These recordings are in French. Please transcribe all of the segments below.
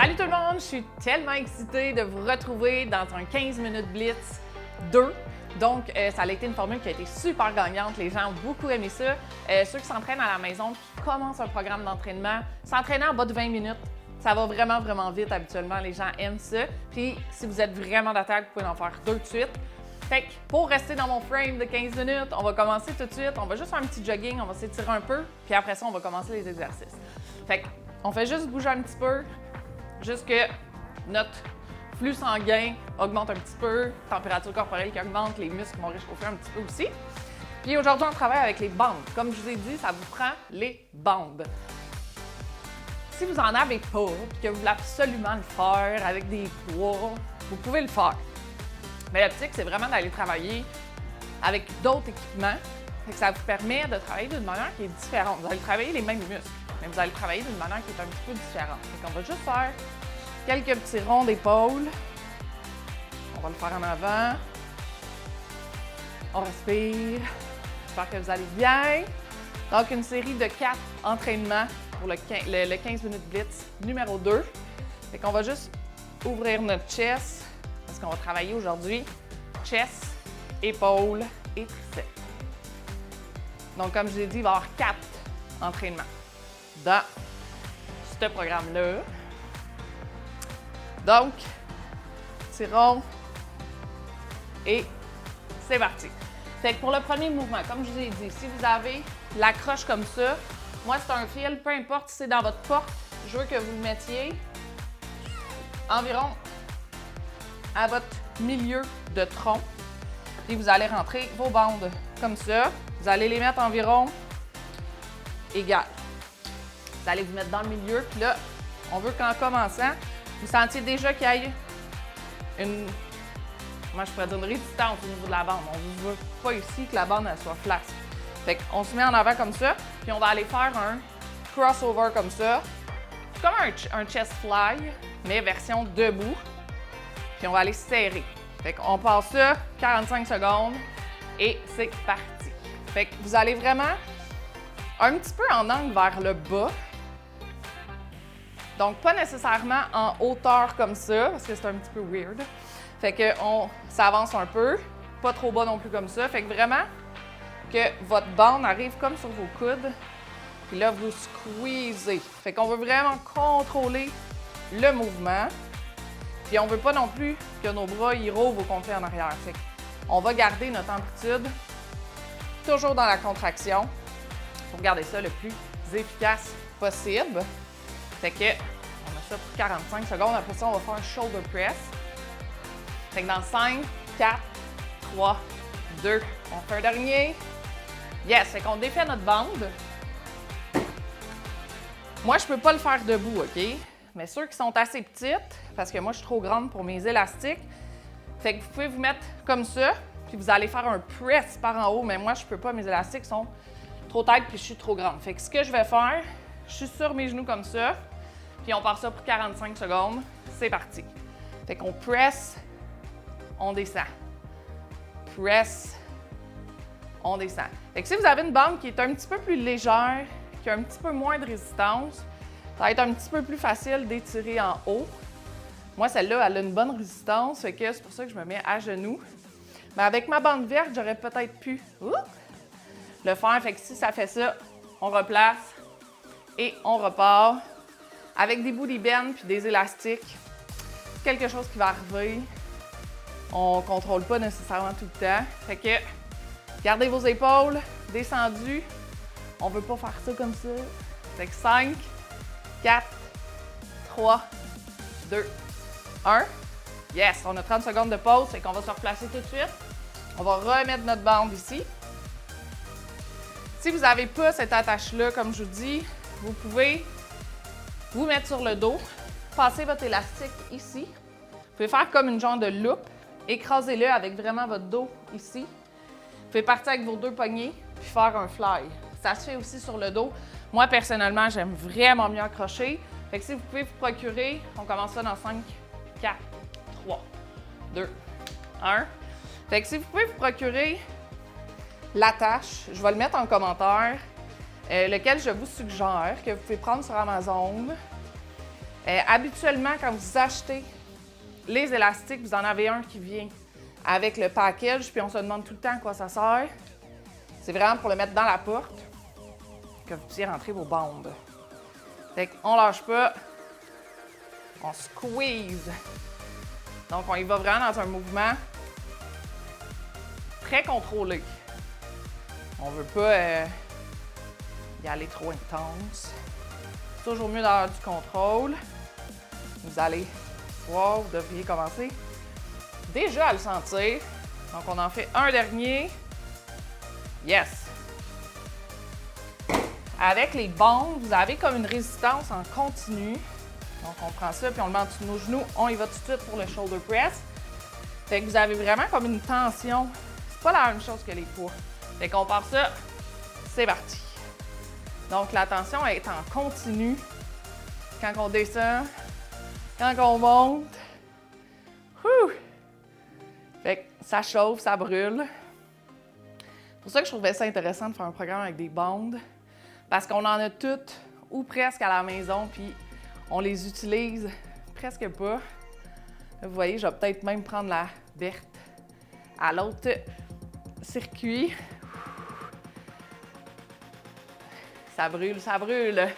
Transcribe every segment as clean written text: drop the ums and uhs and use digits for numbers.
Salut tout le monde, je suis tellement excitée de vous retrouver dans un 15 minutes Blitz 2. Donc, ça a été une formule qui a été super gagnante. Les gens ont beaucoup aimé ça. Ceux qui s'entraînent à la maison, qui commencent un programme d'entraînement, s'entraîner en bas de 20 minutes, ça va vraiment, vraiment vite habituellement. Les gens aiment ça. Puis, si vous êtes vraiment d'attaque, vous pouvez en faire 2 de suite. Fait que pour rester dans mon frame de 15 minutes, on va commencer tout de suite. On va juste faire un petit jogging, on va s'étirer un peu. Puis après ça, on va commencer les exercices. Fait qu'on fait juste bouger un petit peu, juste que notre flux sanguin augmente un petit peu, température corporelle qui augmente, les muscles vont réchauffer un petit peu aussi. Puis aujourd'hui, on travaille avec les bandes. Comme je vous ai dit, ça vous prend les bandes. Si vous en avez pas, puis que vous voulez absolument le faire avec des poids, vous pouvez le faire. Mais l'optique, c'est vraiment d'aller travailler avec d'autres équipements. Fait que ça vous permet de travailler d'une manière qui est différente. Vous allez travailler les mêmes muscles, mais vous allez travailler d'une manière qui est un petit peu différente. Fait qu'on va juste faire quelques petits ronds d'épaule. On va le faire en avant. On respire. J'espère que vous allez bien. Donc, une série de 4 entraînements pour le 15 minutes Blitz numéro 2. Fait qu'on va juste ouvrir notre chest parce qu'on va travailler aujourd'hui chest, épaules et triceps. Donc, comme je l'ai dit, il va y avoir 4 entraînements dans ce programme-là. Donc, tirons et c'est parti. Fait que pour le premier mouvement, comme je vous ai dit, si vous avez l'accroche comme ça, moi c'est un fil, peu importe si c'est dans votre porte, je veux que vous le mettiez environ à votre milieu de tronc. Puis vous allez rentrer vos bandes comme ça. Vous allez les mettre environ égales. Vous allez vous mettre dans le milieu, puis là, on veut qu'en commençant, vous sentiez déjà qu'il y ait une, moi je pourrais dire une résistance au niveau de la bande. On ne veut pas ici que la bande elle soit flasque. Fait qu'on se met en avant comme ça, puis on va aller faire un crossover comme ça. C'est comme un chest fly, mais version debout. Puis on va aller serrer. Fait qu'on passe ça 45 secondes et c'est parti. Fait que vous allez vraiment un petit peu en angle vers le bas. Donc, pas nécessairement en hauteur comme ça, parce que c'est un petit peu weird. Fait qu'on s'avance un peu, pas trop bas non plus comme ça. Fait que vraiment, que votre bande arrive comme sur vos coudes. Puis là, vous squeezez. Fait qu'on veut vraiment contrôler le mouvement. Puis on veut pas non plus que nos bras y rouvent au complet en arrière. Fait qu'on va garder notre amplitude toujours dans la contraction pour garder ça le plus efficace possible. Fait que on met ça pour 45 secondes. Après ça, on va faire un shoulder press. Fait que dans 5, 4, 3, 2, on fait un dernier. Yes! Fait qu'on défait notre bande. Moi, je peux pas le faire debout, OK? Mais ceux qui sont assez petites, parce que moi, je suis trop grande pour mes élastiques, fait que vous pouvez vous mettre comme ça, puis vous allez faire un press par en haut, mais moi, je peux pas, mes élastiques sont trop têtes, puis je suis trop grande. Fait que ce que je vais faire, je suis sur mes genoux comme ça, puis on part ça pour 45 secondes. C'est parti. Fait qu'on press, on descend. Press, on descend. Fait que si vous avez une bande qui est un petit peu plus légère, qui a un petit peu moins de résistance, ça va être un petit peu plus facile d'étirer en haut. Moi, celle-là, elle a une bonne résistance, fait que c'est pour ça que je me mets à genoux. Mais avec ma bande verte, j'aurais peut-être pu le faire. Fait que si ça fait ça, on replace et on repart avec des booty bends puis des élastiques. Quelque chose qui va arriver. On ne contrôle pas nécessairement tout le temps. Fait que gardez vos épaules descendues. On ne veut pas faire ça comme ça. Fait que 5, 4, 3, 2, 1. Yes! On a 30 secondes de pause, fait qu'on va se replacer tout de suite. On va remettre notre bande ici. Si vous n'avez pas cette attache-là, comme je vous dis, vous pouvez vous mettre sur le dos, passer votre élastique ici. Vous pouvez faire comme une genre de loupe. Écrasez-le avec vraiment votre dos ici. Vous pouvez partir avec vos 2 poignets puis faire un fly. Ça se fait aussi sur le dos. Moi, personnellement, j'aime vraiment mieux accrocher. Fait que si vous pouvez vous procurer, on commence ça dans 5, 4, 3, 2, 1. Fait que si vous pouvez vous procurer l'attache, je vais le mettre en commentaire, lequel je vous suggère, que vous pouvez prendre sur Amazon. Habituellement, quand vous achetez les élastiques, vous en avez un qui vient avec le package, puis on se demande tout le temps à quoi ça sert. C'est vraiment pour le mettre dans la porte, que vous puissiez rentrer vos bandes. Fait qu'on lâche pas, on squeeze. Donc, on y va vraiment dans un mouvement très contrôlé. On veut pas y aller trop intense. C'est toujours mieux d'avoir du contrôle. Vous allez voir, vous devriez commencer déjà à le sentir. Donc, on en fait un dernier. Yes! Avec les bandes, vous avez comme une résistance en continu. Donc, on prend ça puis on le met en dessous de nos genoux. On y va tout de suite pour le shoulder press. Fait que vous avez vraiment comme une tension. C'est pas la même chose que les poids. Fait qu'on part ça. C'est parti. Donc, la tension est en continu. Quand on descend, quand on monte. Ouh! Fait que ça chauffe, ça brûle. C'est pour ça que je trouvais ça intéressant de faire un programme avec des bandes. Parce qu'on en a toutes ou presque à la maison, puis on les utilise presque pas. Vous voyez, je vais peut-être même prendre la Berthe à l'autre circuit. Ça brûle, ça brûle.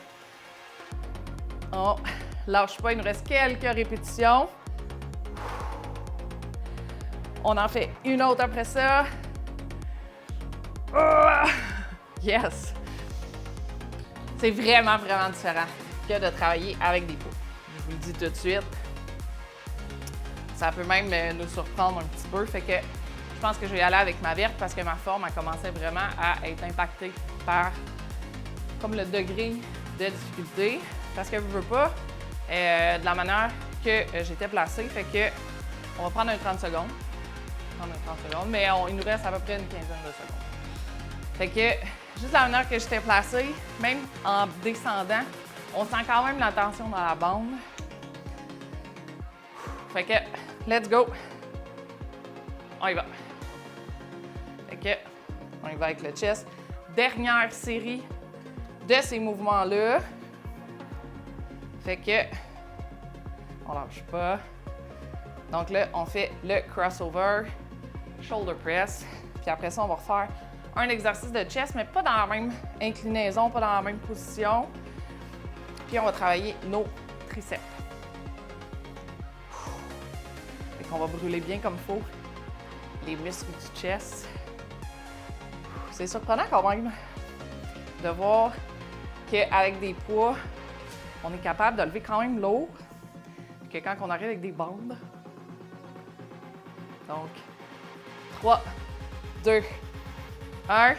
On lâche pas, il nous reste quelques répétitions. On en fait une autre après ça. Yes! C'est vraiment, vraiment différent que de travailler avec des poids. Je vous le dis tout de suite. Ça peut même nous surprendre un petit peu. Fait que je pense que je vais y aller avec ma verte parce que ma forme a commencé vraiment à être impactée par comme le degré de difficulté. Parce que je ne veux pas de la manière que j'étais placée. Fait que on va prendre un 30 secondes. Mais il nous reste à peu près une quinzaine de secondes. Fait que juste la manière que j'étais placée, même en descendant, on sent quand même la tension dans la bande. Fait que, let's go! On y va. Fait que, on y va avec le chest. Dernière série de ces mouvements-là. Fait que, on lâche pas. Donc là, on fait le crossover, shoulder press. Puis après ça, on va refaire un exercice de chest, mais pas dans la même inclinaison, pas dans la même position. Puis on va travailler nos triceps. Fait qu'on va brûler bien comme il faut les muscles du chest. C'est surprenant quand même de voir qu'avec des poids, on est capable de lever quand même lourd. Puis que quand on arrive avec des bandes. Donc, 3, 2, 1.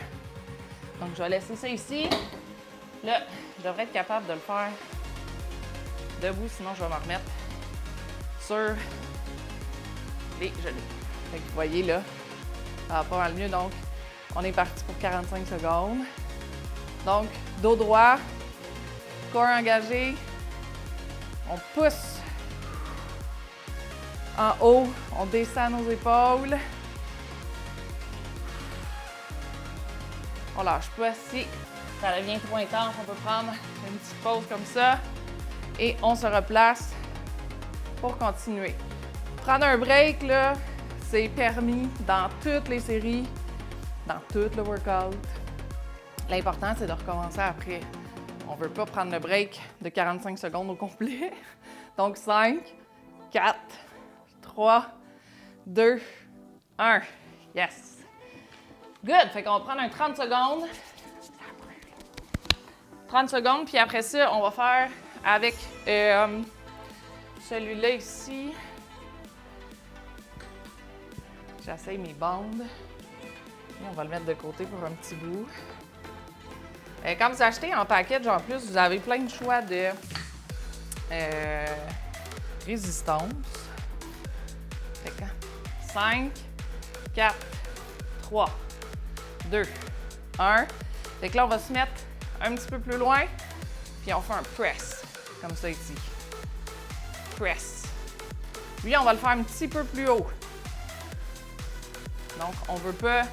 Donc, je vais laisser ça ici. Là, je devrais être capable de le faire debout, sinon je vais me remettre sur les genoux. Fait que vous voyez là, ça va pas mal mieux. Donc, on est parti pour 45 secondes. Donc, dos droit, corps engagé. On pousse en haut, on descend nos épaules. On lâche pas. Si ça devient trop intense, on peut prendre une petite pause comme ça et on se replace pour continuer. Prendre un break, là, c'est permis dans toutes les séries, dans tout le workout. L'important, c'est de recommencer après. On ne veut pas prendre le break de 45 secondes au complet. Donc, 5, 4, 3, 2, 1. Yes! Good! Fait qu'on va prendre un 30 secondes. 30 secondes, puis après ça, on va faire avec celui-là ici. J'essaye mes bandes. Et on va le mettre de côté pour un petit bout. Quand vous achetez en package, en plus, vous avez plein de choix de résistance. Fait que 5, 4, 3, 2, 1. Fait que là, on va se mettre un petit peu plus loin, puis on fait un press, comme ça ici. Press. Lui, on va le faire un petit peu plus haut. Donc, on ne veut pas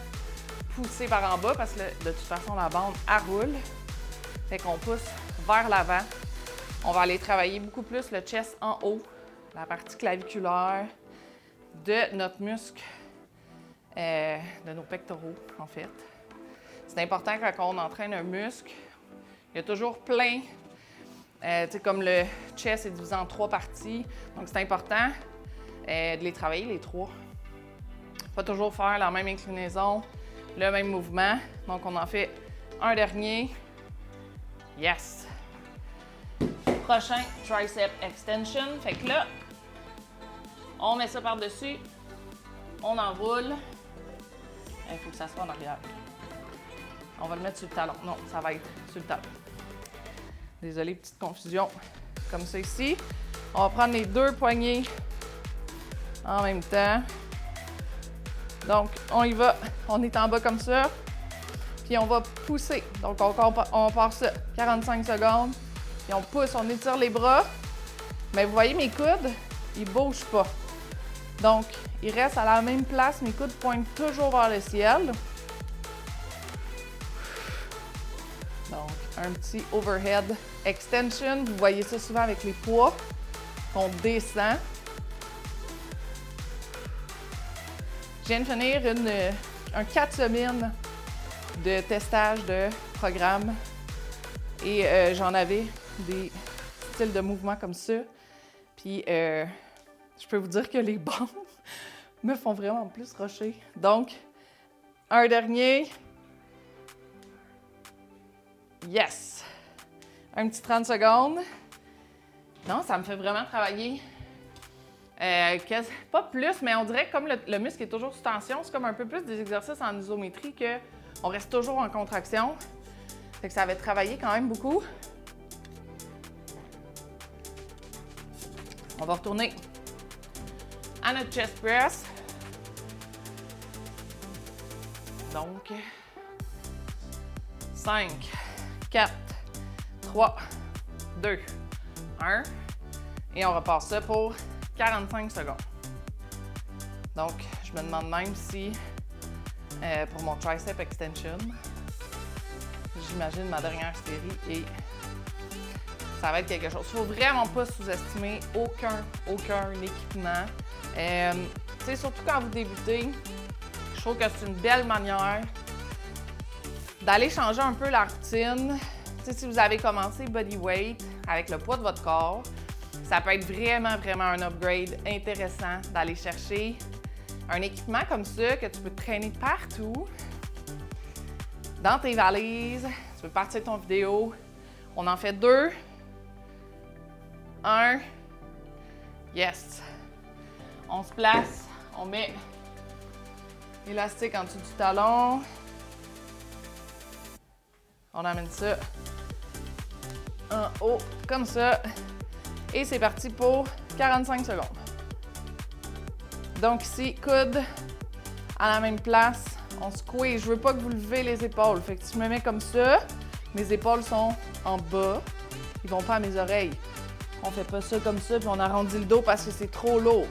pousser par en bas parce que de toute façon, la bande, elle roule. Fait qu'on pousse vers l'avant On va aller travailler beaucoup plus le chest en haut, la partie claviculaire de notre muscle, de nos pectoraux, en fait. C'est important quand on entraîne un muscle, il y a toujours plein, tu sais, comme le chest est divisé en 3 parties, donc c'est important de les travailler les 3. Pas toujours faire la même inclinaison, le même mouvement. Donc, on en fait un dernier. Yes! Prochain, tricep extension. Fait que là, on met ça par-dessus, on enroule. Il faut que ça soit en arrière. On va le mettre sur le talon. Non, ça va être sur le talon. Désolé, petite confusion. Comme ça ici. On va prendre les 2 poignets en même temps. Donc, on y va. On est en bas comme ça. Puis, on va pousser. Donc, on part ça 45 secondes. Puis, on pousse, on étire les bras. Mais vous voyez, mes coudes, ils ne bougent pas. Donc, ils restent à la même place. Mes coudes pointent toujours vers le ciel. Donc, un petit overhead extension. Vous voyez ça souvent avec les poids qu'on descend. Je viens de finir un 4 semaines de testage de programme et j'en avais des styles de mouvement comme ça. Puis, je peux vous dire que les bandes me font vraiment plus rusher. Donc, un dernier. Yes! Un petit 30 secondes. Non, ça me fait vraiment travailler. Pas plus, mais on dirait que comme le muscle est toujours sous tension, c'est comme un peu plus des exercices en isométrie qu'on reste toujours en contraction. Fait que ça va travailler quand même beaucoup. On va retourner à notre chest press. Donc, 5, 4, 3, 2, 1. Et on repart ça pour 45 secondes. Donc, je me demande même si, pour mon tricep extension, j'imagine ma dernière série et ça va être quelque chose. Il ne faut vraiment pas sous-estimer aucun équipement. Tu sais, surtout quand vous débutez, je trouve que c'est une belle manière d'aller changer un peu la routine. Tu sais, si vous avez commencé bodyweight avec le poids de votre corps, ça peut être vraiment un upgrade intéressant d'aller chercher un équipement comme ça que tu peux traîner partout, dans tes valises. Tu peux partir ton vidéo. On en fait 2. 1. Yes. On se place. On met l'élastique en dessous du talon. On amène ça en haut, comme ça. Et c'est parti pour 45 secondes. Donc ici, coude à la même place. On squeeze. Je veux pas que vous levez les épaules. Fait que si je me mets comme ça, mes épaules sont en bas. Ils vont pas à mes oreilles. On fait pas ça comme ça, puis on arrondit le dos parce que c'est trop lourd.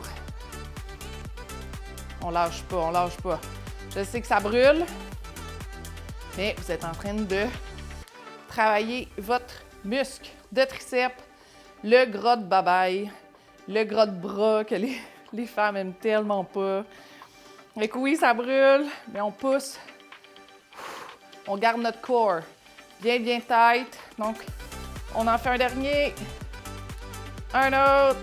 On lâche pas, on lâche pas. Je sais que ça brûle, mais vous êtes en train de travailler votre muscle de triceps, le gras de babaille, le gras de bras que les femmes aiment tellement pas. Fait que oui, ça brûle, mais on pousse. On garde notre corps bien tight. Donc, on en fait un dernier. Un autre.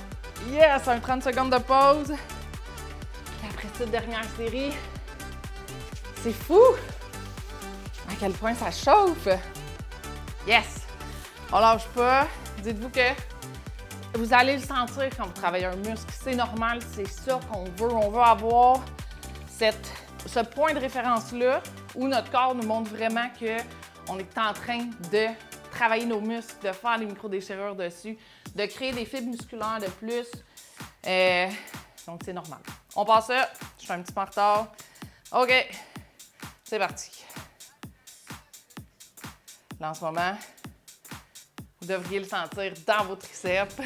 Yes! Un 30 secondes de pause. Et après cette dernière série, c'est fou à quel point ça chauffe. Yes! On lâche pas. Dites-vous que vous allez le sentir quand vous travaillez un muscle. C'est normal, c'est ça qu'on veut. On veut avoir ce point de référence-là où notre corps nous montre vraiment qu'on est en train de travailler nos muscles, de faire des micro-déchirures dessus, de créer des fibres musculaires de plus. Donc, c'est normal. On passe ça. Je fais un petit peu en retard. OK. C'est parti. Là, en ce moment, vous devriez le sentir dans vos triceps.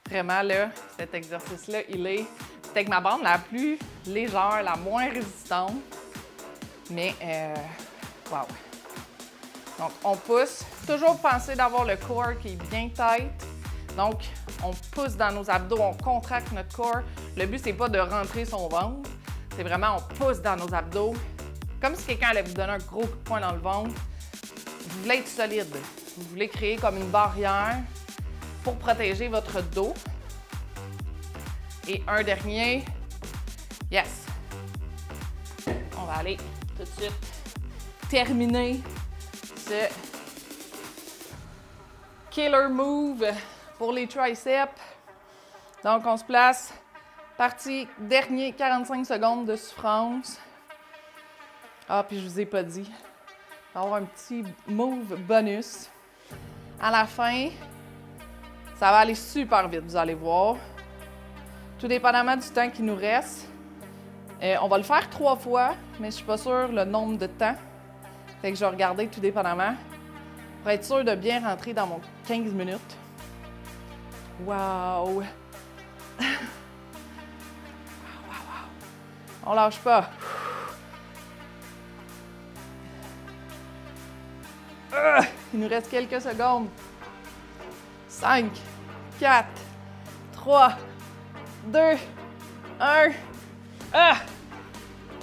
Vraiment, là, cet exercice-là, c'est avec ma bande la plus légère, la moins résistante. Mais, wow! Donc, on pousse. Toujours penser d'avoir le corps qui est bien tight. Donc, on pousse dans nos abdos, on contracte notre corps. Le but, c'est pas de rentrer son ventre. C'est vraiment, on pousse dans nos abdos. Comme si quelqu'un allait vous donner un gros coup de poing dans le ventre. Vous voulez être solide. Vous voulez créer comme une barrière pour protéger votre dos. Et un dernier. Yes. On va aller tout de suite terminer ce killer move pour les triceps. Donc, on se place. Partie dernier 45 secondes de souffrance. Ah, puis je vous ai pas dit. Il va y avoir un petit move bonus. À la fin, ça va aller super vite, vous allez voir. Tout dépendamment du temps qui nous reste. On va le faire 3 fois, mais je suis pas sûre le nombre de temps. Fait que je vais regarder tout dépendamment pour être sûre de bien rentrer dans mon 15 minutes. Wow! On lâche pas. Il nous reste quelques secondes. 5, 4, 3, 2, 1.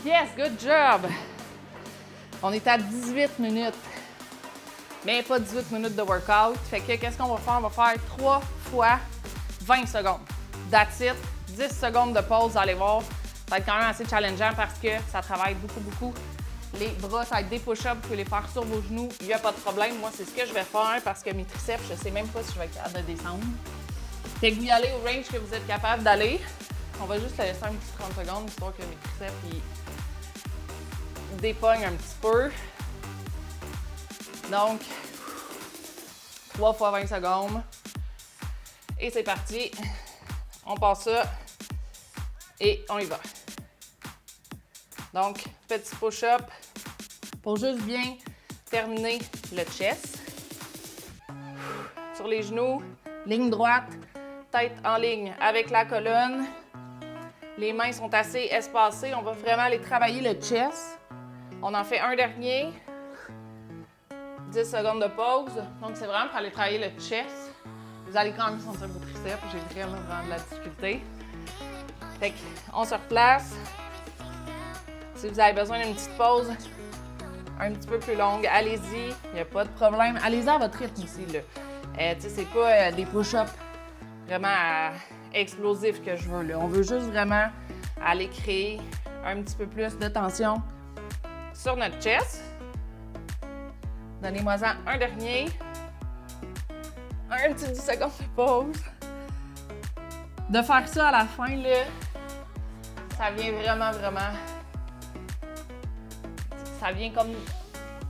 Yes, good job! On est à 18 minutes. Mais pas 18 minutes de workout. Fait que qu'est-ce qu'on va faire? On va faire 3 fois 20 secondes. That's it. 10 secondes de pause, vous allez voir. Ça va être quand même assez challengeant parce que ça travaille beaucoup. Les bras, ça va être des push-ups, vous pouvez les faire sur vos genoux, il n'y a pas de problème. Moi, c'est ce que je vais faire parce que mes triceps, je ne sais même pas si je vais être capable de descendre. Fait que vous y allez au range que vous êtes capable d'aller. On va juste laisser un petit 30 secondes, histoire que mes triceps ils dépognent un petit peu. Donc, 3 fois 20 secondes. Et c'est parti. On passe ça. Et on y va. Donc, petit push-up pour juste bien terminer le chest. Sur les genoux, ligne droite, tête en ligne avec la colonne. Les mains sont assez espacées. On va vraiment aller travailler le chest. On en fait un dernier. 10 secondes de pause. Donc, c'est vraiment pour aller travailler le chest. Vous allez quand même sentir vos triceps. J'ai vraiment de la difficulté. Fait qu'on se replace. Si vous avez besoin d'une petite pause un petit peu plus longue, allez-y. Il n'y a pas de problème. Allez-y à votre rythme aussi. C'est pas des push-ups vraiment explosifs que je veux. Là. On veut juste vraiment aller créer un petit peu plus de tension sur notre chest. Donnez-moi-en un dernier. Un petit 10 secondes de pause. De faire ça à la fin, là, ça vient vraiment... Ça vient comme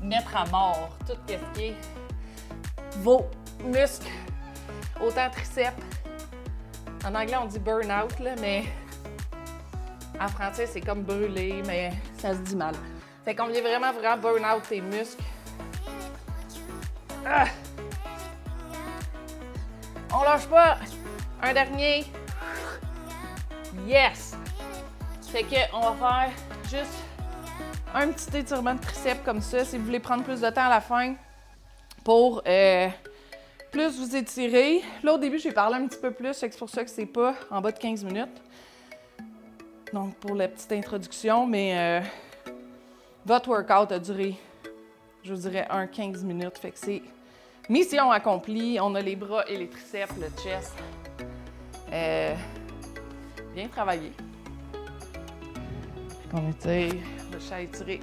mettre à mort tout ce qui est vos muscles, autant triceps. En anglais, on dit burn-out, là, mais en français, c'est comme brûler, mais ça se dit mal. Fait qu'on vient vraiment burn-out tes muscles. On lâche pas. Un dernier. Yes! Fait qu'on va faire juste un petit étirement de triceps comme ça. Si vous voulez prendre plus de temps à la fin pour plus vous étirer. Là, au début, j'ai parlé un petit peu plus. C'est pour ça que c'est pas en bas de 15 minutes. Donc, pour la petite introduction, mais votre workout a duré, je vous dirais, 15 minutes. Fait que c'est mission accomplie. On a les bras et les triceps, le chest. Bien travaillé. On étire, je vais étirer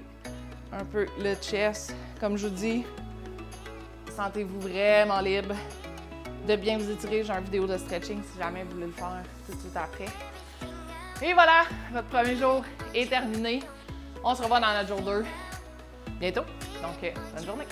un peu le chest. Comme je vous dis, sentez-vous vraiment libre de bien vous étirer. J'ai une vidéo de stretching si jamais vous voulez le faire tout de suite après. Et voilà, votre premier jour est terminé. On se revoit dans notre jour 2 bientôt. Donc, bonne journée!